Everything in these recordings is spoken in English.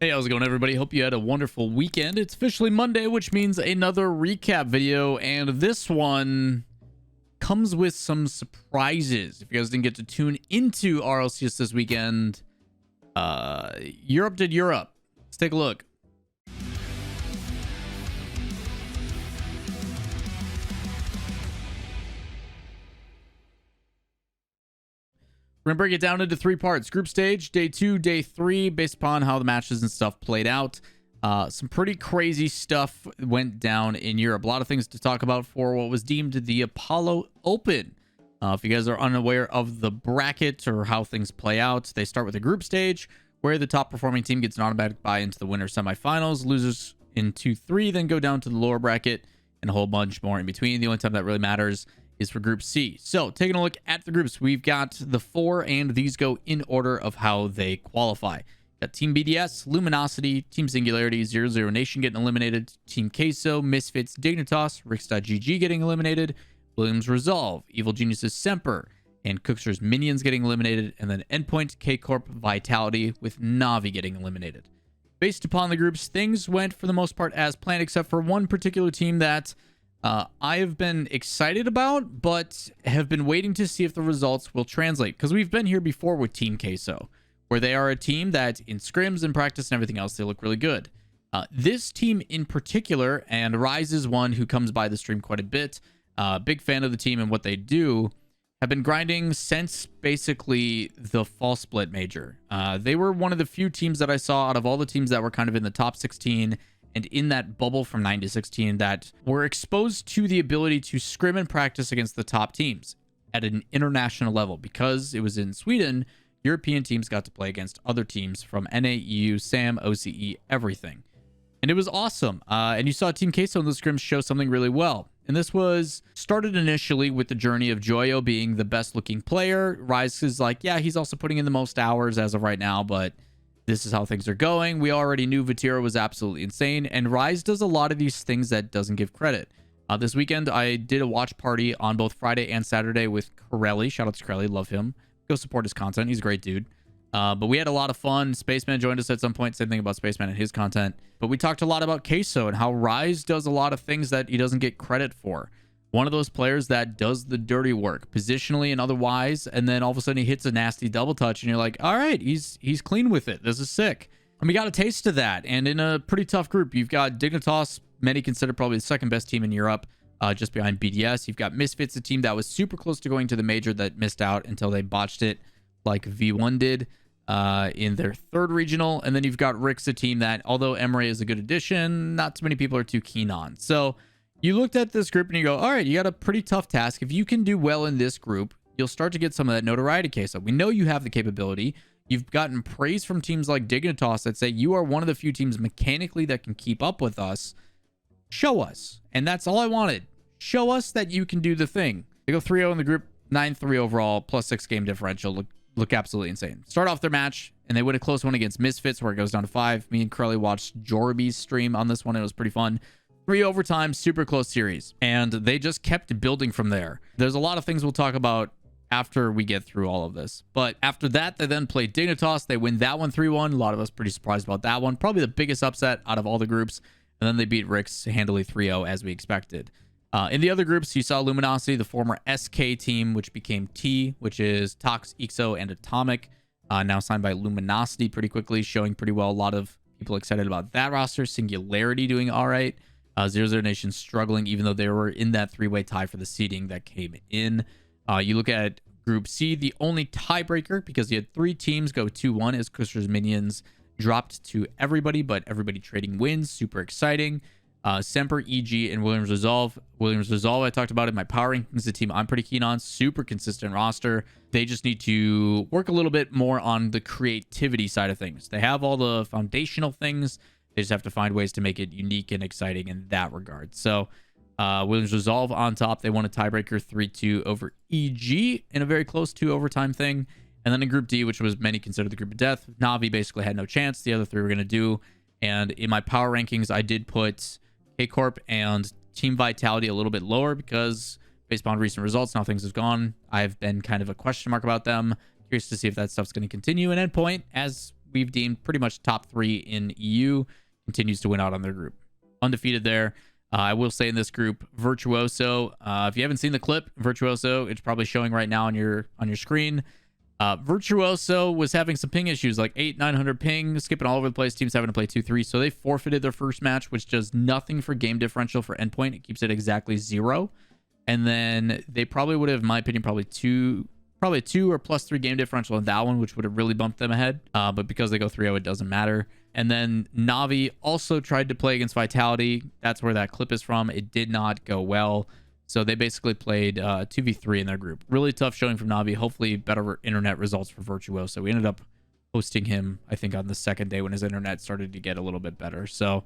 Hey, how's it going, everybody? Hope you had a wonderful weekend. It's officially Monday, which means another recap video, and this one comes with some surprises. If you guys didn't get to tune into RLCS this weekend, Europe did Europe. Let's take a look. We're going to break it down into three parts. Group stage, day 2, day 3, based upon how the matches and stuff played out. Some pretty crazy stuff went down in Europe. A lot of things to talk about for what was deemed the Apollo Open. If you guys are unaware of the bracket or how things play out, they start with a group stage where the top performing team gets an automatic bye into the winner semifinals. Losers in 2-3 then go down to the lower bracket and a whole bunch more in between. The only time that really matters is for Group C. So, taking a look at the groups, we've got the 4, and these go in order of how they qualify. Got Team BDS, Luminosity, Team Singularity, 00 Nation getting eliminated, Team Queso, Misfits, Dignitas, Rix.GG getting eliminated, Williams Resolve, Evil Geniuses Semper, and Cookster's Minions getting eliminated, and then Endpoint, K-Corp, Vitality, with Navi getting eliminated. Based upon the groups, things went for the most part as planned, except for one particular team that I have been excited about, but have been waiting to see if the results will translate. Because we've been here before with Team Queso, where they are a team that in scrims and practice and everything else, they look really good. This team in particular, and Rise is one who comes by the stream quite a bit, big fan of the team and what they do, have been grinding since basically the fall split major. They were one of the few teams that I saw out of all the teams that were kind of in the top 16 and in that bubble from 9 to 16 that were exposed to the ability to scrim and practice against the top teams at an international level. Because it was in Sweden, European teams got to play against other teams from NA, EU, SAM, OCE, everything. And it was awesome. And you saw Team Queso in the scrims show something really well. And this was started initially with the journey of Joyo being the best looking player. Rise is like, yeah, he's also putting in the most hours as of right now, but this is how things are going. We already knew Vatira was absolutely insane, and Rise does a lot of these things that doesn't give credit. This weekend, I did a watch party on both Friday and Saturday with Corelli. Shout out to Corelli, love him. Go support his content. He's a great dude. But we had a lot of fun. Spaceman joined us at some point. Same thing about Spaceman and his content. But we talked a lot about Queso and how Rise does a lot of things that he doesn't get credit for. One of those players that does the dirty work, positionally and otherwise, and then all of a sudden he hits a nasty double touch, and you're like, all right, he's clean with it. This is sick. And we got a taste of that. And in a pretty tough group, you've got Dignitas, many consider probably the second best team in Europe, just behind BDS. You've got Misfits, a team that was super close to going to the major that missed out until they botched it like V1 did in their third regional. And then you've got Rix, a team that, although Emre is a good addition, not too many people are too keen on. So you looked at this group and you go, all right, you got a pretty tough task. If you can do well in this group, you'll start to get some of that notoriety case up. We know you have the capability. You've gotten praise from teams like Dignitas that say you are one of the few teams mechanically that can keep up with us. Show us. And that's all I wanted. Show us that you can do the thing. They go 3-0 in the group, 9-3 overall, +6 game differential. Look absolutely insane. Start off their match, and they win a close one against Misfits where it goes down to 5. Me and Curly watched Jorby's stream on this one. It was pretty fun. 3 overtime, super close series. And they just kept building from there. There's a lot of things we'll talk about after we get through all of this. But after that, they then played Dignitas. They win that one 3-1. A lot of us pretty surprised about that one. Probably the biggest upset out of all the groups. And then they beat Rix handily 3-0 as we expected. In the other groups, you saw Luminosity, the former SK team, which became T, which is Tox, Ixo, and Atomic. Now signed by Luminosity pretty quickly, showing pretty well. A lot of people excited about that roster. Singularity doing all right. 00 Nation struggling, even though they were in that 3-way tie for the seeding that came in. You look at Group C, the only tiebreaker, because you had 3 teams go 2-1 as Cookster's Minions dropped to everybody, but everybody trading wins. Super exciting. Semper, EG, and Williams Resolve. Williams Resolve, I talked about in my power rankings, the team I'm pretty keen on. Super consistent roster. They just need to work a little bit more on the creativity side of things. They have all the foundational things. They just have to find ways to make it unique and exciting in that regard. So Williams Resolve on top. They won a tiebreaker 3-2 over EG in a very close 2 overtime thing. And then in Group D, which was many considered the group of death, Navi basically had no chance. The other 3 were going to do. And in my power rankings, I did put K-Corp and Team Vitality a little bit lower because based upon recent results, how things have gone, I've been kind of a question mark about them. Curious to see if that stuff's going to continue. And Endpoint, as we've deemed pretty much top 3 in EU, continues to win out on their group. Undefeated there. I will say in this group, Virtuoso, if you haven't seen the clip, Virtuoso, it's probably showing right now on your screen. Virtuoso was having some ping issues, like 900 ping, skipping all over the place. Teams having to play 2-3. So they forfeited their first match, which does nothing for game differential for endpoint. It keeps it exactly 0. And then they probably would have, in my opinion, probably 2 or +3 game differential in that one, which would have really bumped them ahead. But because they go 3-0, it doesn't matter. And then Navi also tried to play against Vitality. That's where that clip is from. It did not go well. So they basically played 2v3 in their group. Really tough showing from Navi. Hopefully better internet results for Virtuoso. We ended up hosting him, I think, on the second day when his internet started to get a little bit better. So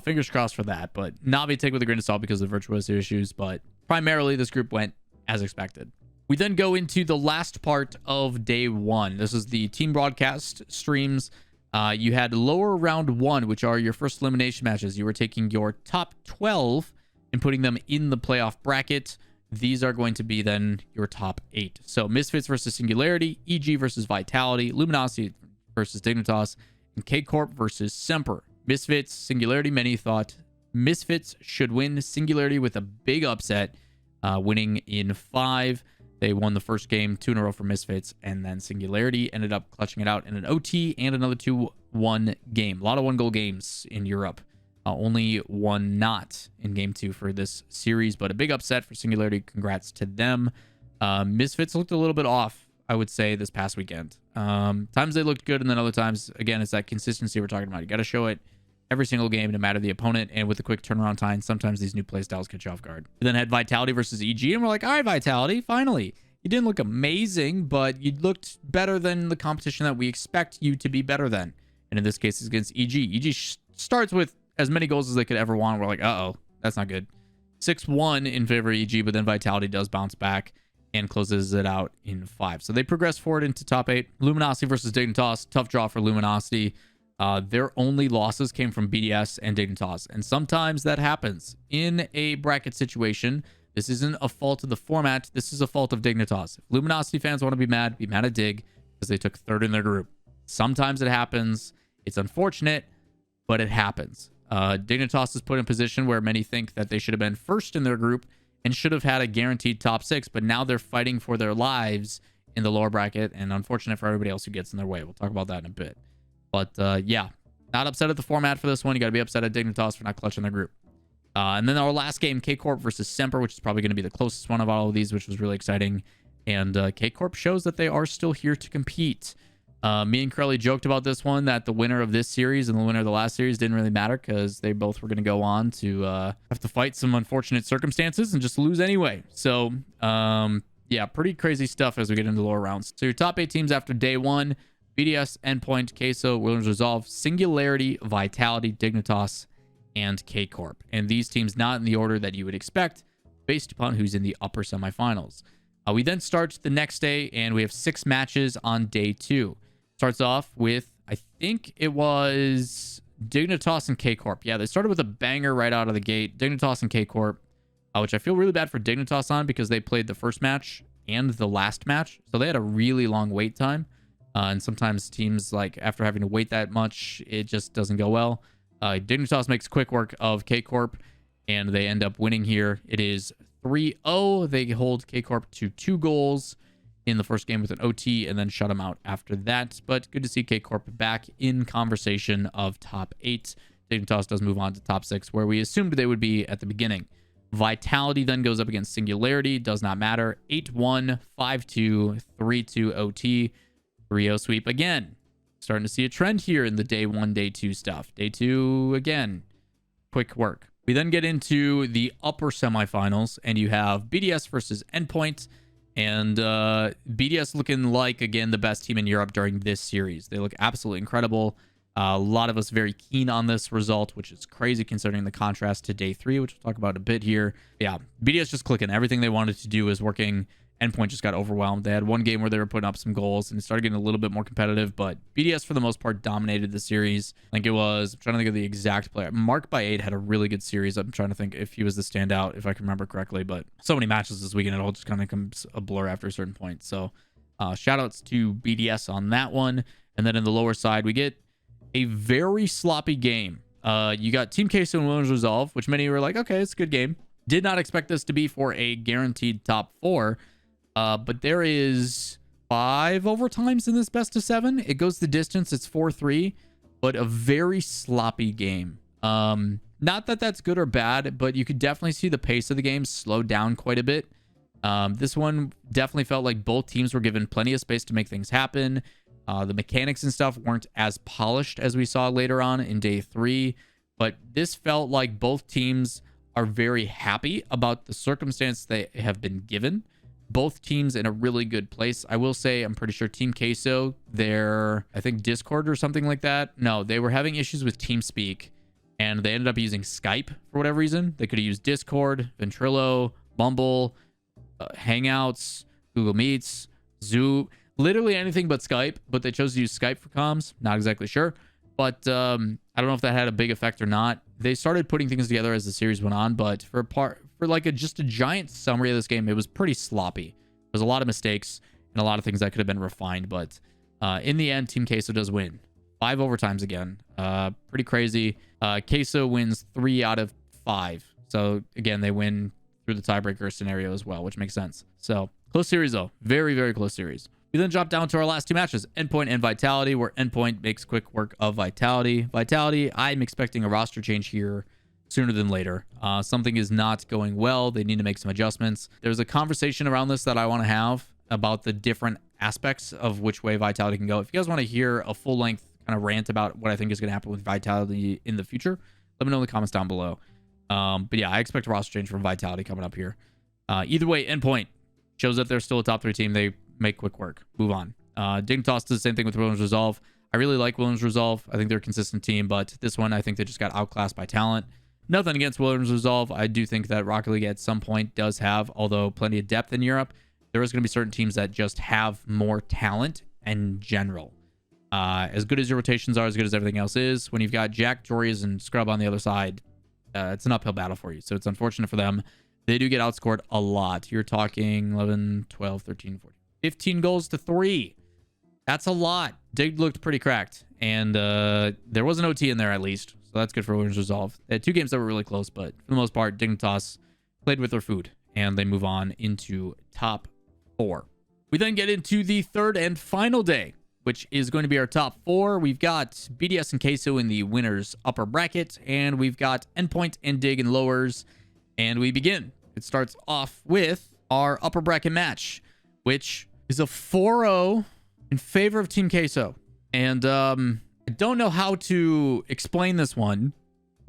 fingers crossed for that. But Navi take with a grain of salt because of Virtuoso issues. But primarily this group went as expected. We then go into the last part of day 1. This is the team broadcast streams. You had lower round 1, which are your first elimination matches. You were taking your top 12 and putting them in the playoff bracket. These are going to be then your top 8. So Misfits versus Singularity, EG versus Vitality, Luminosity versus Dignitas, and K-Corp versus Semper. Misfits, Singularity, many thought Misfits should win. Singularity with a big upset, winning in 5. They won the first game 2 in a row for Misfits, and then Singularity ended up clutching it out in an OT and another 2-1 game. A lot of 1-goal games in Europe. Only 1 not in game 2 for this series, but a big upset for Singularity. Congrats to them. Misfits looked a little bit off, I would say, this past weekend. Times they looked good, and then other times, again, it's that consistency we're talking about. You got to show it every single game, no matter the opponent, and with a quick turnaround time, sometimes these new play styles catch you off guard. We then had Vitality versus EG, and we're like, all right, Vitality, finally. You didn't look amazing, but you looked better than the competition that we expect you to be better than. And in this case, it's against EG. EG starts with as many goals as they could ever want. We're like, uh-oh, that's not good. 6-1 in favor of EG, but then Vitality does bounce back and closes it out in 5. So they progress forward into top 8. Luminosity versus Dignitas. Tough draw for Luminosity. Their only losses came from BDS and Dignitas. And sometimes that happens in a bracket situation. This isn't a fault of the format. This is a fault of Dignitas. If Luminosity fans want to be mad at Dig because they took 3rd in their group. Sometimes it happens. It's unfortunate, but it happens. Dignitas is put in a position where many think that they should have been 1st in their group and should have had a guaranteed top 6, but now they're fighting for their lives in the lower bracket, and unfortunate for everybody else who gets in their way. We'll talk about that in a bit. But yeah, not upset at the format for this one. You got to be upset at Dignitas for not clutching their group. And then our last game, K-Corp versus Semper, which is probably going to be the closest one of all of these, which was really exciting. And K-Corp shows that they are still here to compete. Me and Crowley joked about this one, that the winner of this series and the winner of the last series didn't really matter because they both were going to go on to have to fight some unfortunate circumstances and just lose anyway. So, yeah, pretty crazy stuff as we get into the lower rounds. So your top 8 teams after day 1, BDS, Endpoint, Queso, Williams Resolve, Singularity, Vitality, Dignitas, and K-Corp. And these teams not in the order that you would expect based upon who's in the upper semifinals. We then start the next day, and we have 6 matches on day 2. Starts off with, I think it was Dignitas and K-Corp. Yeah, they started with a banger right out of the gate. Dignitas and K-Corp, which I feel really bad for Dignitas on because they played the first match and the last match. So they had a really long wait time. And sometimes teams, like, after having to wait that much, it just doesn't go well. Dignitas makes quick work of K-Corp, and they end up winning here. It is 3-0. They hold K-Corp to 2 goals in the first game with an OT and then shut them out after that. But good to see K-Corp back in conversation of top 8. Dignitas does move on to top 6, where we assumed they would be at the beginning. Vitality then goes up against Singularity. Does not matter. 8-1, 5-2, 3-2 OT, 3-0 sweep again. Starting to see a trend here in the day 1, day 2 stuff. Day 2, again, quick work. We then get into the upper semifinals, and you have BDS versus Endpoint. And BDS looking like, again, the best team in Europe during this series. They look absolutely incredible. A lot of us very keen on this result, which is crazy considering the contrast to day 3, which we'll talk about a bit here. Yeah, BDS just clicking. Everything they wanted to do is working. Endpoint just got overwhelmed. They had one game where they were putting up some goals and it started getting a little bit more competitive, but BDS for the most part dominated the series. I think it was, I'm trying to think of the exact player. Mark by 8 had a really good series. I'm trying to think if he was the standout, if I can remember correctly, but so many matches this weekend, it all just kind of becomes a blur after a certain point. So shout outs to BDS on that one. And then in the lower side, we get a very sloppy game. You got Team Queso and Williams Resolve, which many were like, okay, it's a good game. Did not expect this to be for a guaranteed top 4. But there is 5 overtimes in this best of 7. It goes the distance. It's 4-3, but a very sloppy game. Not that that's good or bad, but you could definitely see the pace of the game slow down quite a bit. This one definitely felt like both teams were given plenty of space to make things happen. The mechanics and stuff weren't as polished as we saw later on in day 3, but this felt like both teams are very happy about the circumstance they have been given. Both teams in a really good place. I will say, I'm pretty sure Team Queso, their, I think Discord or something like that. No, they were having issues with TeamSpeak, and they ended up using Skype for whatever reason. They could have used Discord, Ventrilo, Bumble, Hangouts, Google Meets, Zoom, literally anything but Skype, but they chose to use Skype for comms. Not exactly sure, but I don't know if that had a big effect or not. They started putting things together as the series went on, but for like just a giant summary of this game, it was pretty sloppy. There's a lot of mistakes and a lot of things that could have been refined, but in the end, Team Queso does win. 5 overtimes again. Pretty crazy. Queso wins 3 out of 5. So again, they win through the tiebreaker scenario as well, which makes sense. So close series though. Very, very close series. We then drop down to our last 2 matches, Endpoint and Vitality, where Endpoint makes quick work of Vitality. Vitality, I'm expecting a roster change here sooner than later. Something is not going well. They need to make some adjustments. There's a conversation around this that I want to have about the different aspects of which way Vitality can go. If you guys want to hear a full-length kind of rant about what I think is going to happen with Vitality in the future, let me know in the comments down below. But yeah, I expect a roster change from Vitality coming up here. Either way, Endpoint shows that they're still a top 3 team. They make quick work. Move on. Dignitas does the same thing with Williams Resolve. I really like Williams Resolve. I think they're a consistent team, but this one, I think they just got outclassed by talent. Nothing against Williams Resolve. I do think that Rocket League at some point does have, although plenty of depth in Europe, there is going to be certain teams that just have more talent in general. As good as your rotations are, as good as everything else is, when you've got Jack, Jories, and Scrub on the other side, it's an uphill battle for you. So it's unfortunate for them. They do get outscored a lot. You're talking 11, 12, 13, 14. 15 goals to 3. That's a lot. Dig looked pretty cracked. And there was an OT in there at least. So that's good for Williams Resolve. They had 2 games that were really close, but for the most part, Dignitas played with their food. And they move on into top 4. We then get into the 3rd and final day, which is going to be our top 4. We've got BDS and Queso in the winners upper bracket. And we've got Endpoint and Dig in lowers. And we begin. It starts off with our upper bracket match, which is a 4-0 in favor of Team Queso. And I don't know how to explain this one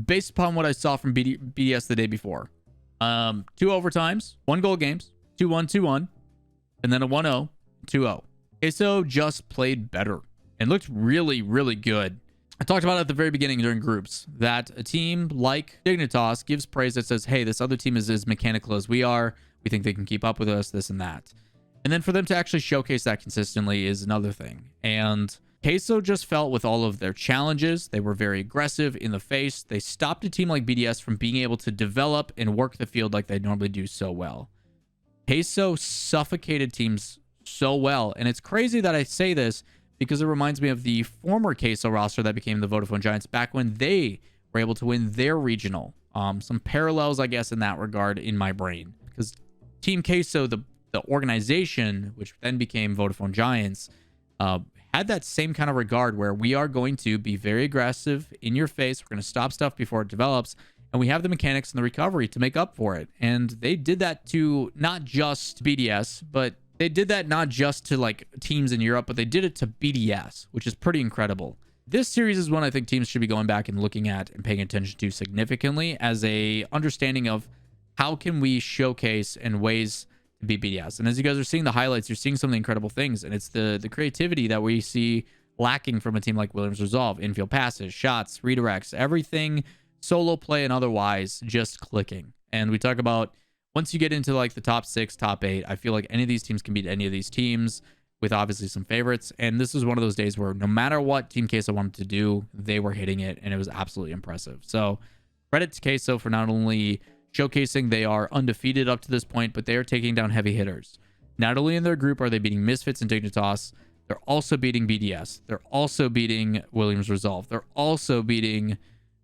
based upon what I saw from BDS the day before. 2 overtimes, 1 goal games, 2-1, 2-1, and then a 1-0, 2-0. Queso just played better and looked really, really good. I talked about it at the very beginning during groups that a team like Dignitas gives praise that says, hey, this other team is as mechanical as we are. We think they can keep up with us, this and that. And then for them to actually showcase that consistently is another thing. And Queso just felt with all of their challenges, they were very aggressive in the face. They stopped a team like BDS from being able to develop and work the field like they normally do so well. Queso suffocated teams so well. And it's crazy that I say this because it reminds me of the former Queso roster that became the Vodafone Giants back when they were able to win their regional. Some parallels, I guess, in that regard in my brain. Because Team Queso, the organization, which then became Vodafone Giants, had that same kind of regard where we are going to be very aggressive in your face. We're going to stop stuff before it develops. And we have the mechanics and the recovery to make up for it. And they did that to not just BDS, but they did that not just to like teams in Europe, but they did it to BDS, which is pretty incredible. This series is one I think teams should be going back and looking at and paying attention to significantly as a understanding of how can we showcase and ways to beat BDS. And as you guys are seeing the highlights, you're seeing some of the incredible things. And it's the creativity that we see lacking from a team like Williams Resolve. Infield passes, shots, redirects, everything, solo play and otherwise just clicking. And we talk about once you get into like the top 6, top 8, I feel like any of these teams can beat any of these teams with obviously some favorites. And this is one of those days where no matter what Team Queso wanted to do, they were hitting it and it was absolutely impressive. So credit to Queso for not only showcasing they are undefeated up to this point, but they are taking down heavy hitters. Not only in their group are they beating Misfits and Dignitas, They're also beating BDS. They're also beating Williams Resolve. They're also beating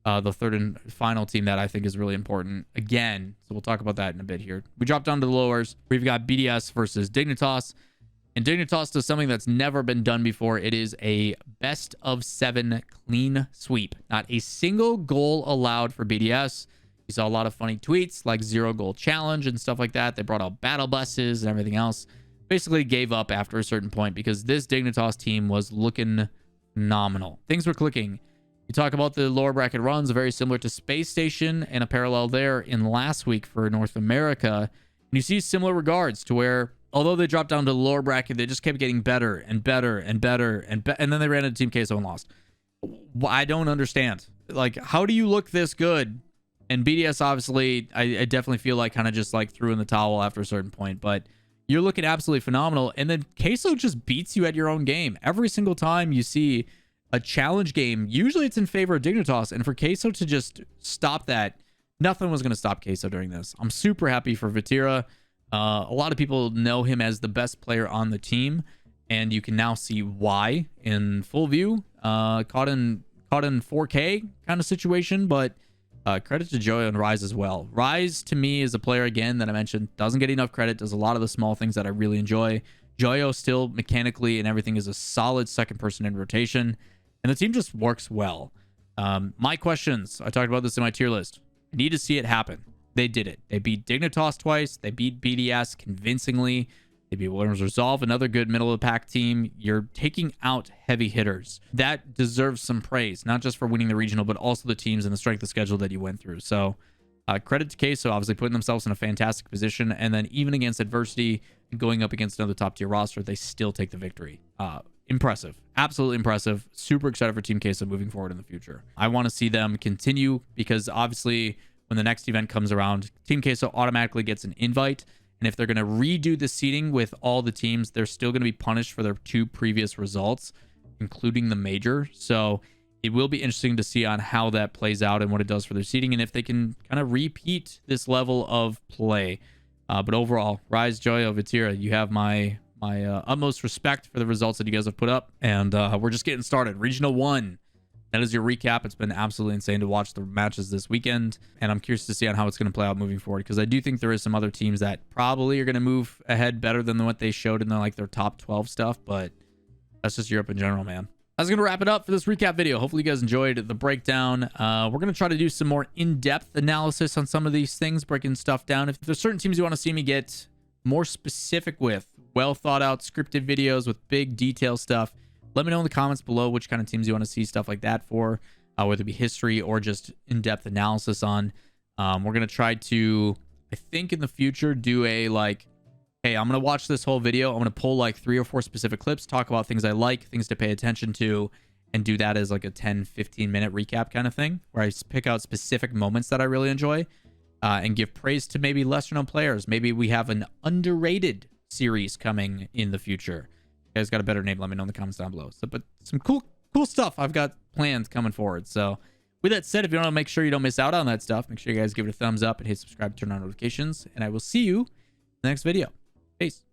the third and final team that I think is really important again. So we'll talk about that in a bit here. We drop down to the lowers. We've got BDS versus Dignitas. And Dignitas does something that's never been done before. It is a best of 7 clean sweep. Not a single goal allowed for BDS. You saw a lot of funny tweets like 0 goal challenge and stuff like that. They brought out battle buses and everything else. Basically gave up after a certain point because this Dignitas team was looking phenomenal. Things were clicking. You talk about the lower bracket runs, very similar to Space Station, and a parallel there in last week for North America. And you see similar regards to where, although they dropped down to the lower bracket, they just kept getting better and better and better. And then they ran into Team Queso and lost. I don't understand. Like, how do you look this good? And BDS, obviously, I definitely feel like kind of just like threw in the towel after a certain point. But you're looking absolutely phenomenal. And then Queso just beats you at your own game. Every single time you see a challenge game, usually it's in favor of Dignitas. And for Queso to just stop that, nothing was going to stop Queso during this. I'm super happy for Vatira. A lot of people know him as the best player on the team, and you can now see why in full view. Caught in 4K kind of situation, but credit to Joyo and Rise as well. Rise, to me, is a player, again, that I mentioned, doesn't get enough credit, does a lot of the small things that I really enjoy. Joyo still, mechanically and everything, is a solid second person in rotation, and the team just works well. My questions, I talked about this in my tier list. I need to see it happen. They did it. They beat Dignitas twice. They beat BDS convincingly. They beat Williams Resolve, another good middle of the pack team. You're taking out heavy hitters. That deserves some praise, not just for winning the regional, but also the teams and the strength of schedule that you went through. So credit to Queso, obviously putting themselves in a fantastic position. And then even against adversity, going up against another top tier roster, they still take the victory. Impressive. Absolutely impressive. Super excited for Team Queso moving forward in the future. I want to see them continue because obviously when the next event comes around, Team Queso automatically gets an invite. And if they're going to redo the seeding with all the teams, they're still going to be punished for their 2 previous results, including the major. So it will be interesting to see on how that plays out and what it does for their seeding and if they can kind of repeat this level of play. But overall, Rise, Joyo, Vatira, you have my utmost respect for the results that you guys have put up. And we're just getting started. Regional 1. That is your recap. It's been absolutely insane to watch the matches this weekend, and I'm curious to see on how it's going to play out moving forward because I do think there is some other teams that probably are going to move ahead better than what they showed in their top 12 stuff, but that's just Europe in general, man. That's going to wrap it up for this recap video. Hopefully you guys enjoyed the breakdown. We're going to try to do some more in-depth analysis on some of these things, breaking stuff down. If there's certain teams you want to see me get more specific with, well thought out scripted videos with big detail stuff, let me know in the comments below which kind of teams you want to see stuff like that for, whether it be history or just in-depth analysis on. We're going to try to, I think in the future, do a hey, I'm going to watch this whole video. I'm going to pull 3 or 4 specific clips, talk about things I like, things to pay attention to, and do that as a 10-15 minute recap kind of thing where I pick out specific moments that I really enjoy and give praise to maybe lesser known players. Maybe we have an underrated series coming in the future. You guys got a better name, let me know in the comments down below. So, but some cool stuff I've got planned coming forward. So with that said, if you want to make sure you don't miss out on that stuff, make sure you guys give it a thumbs up and hit subscribe, turn on notifications, and I will see you in the next video. Peace.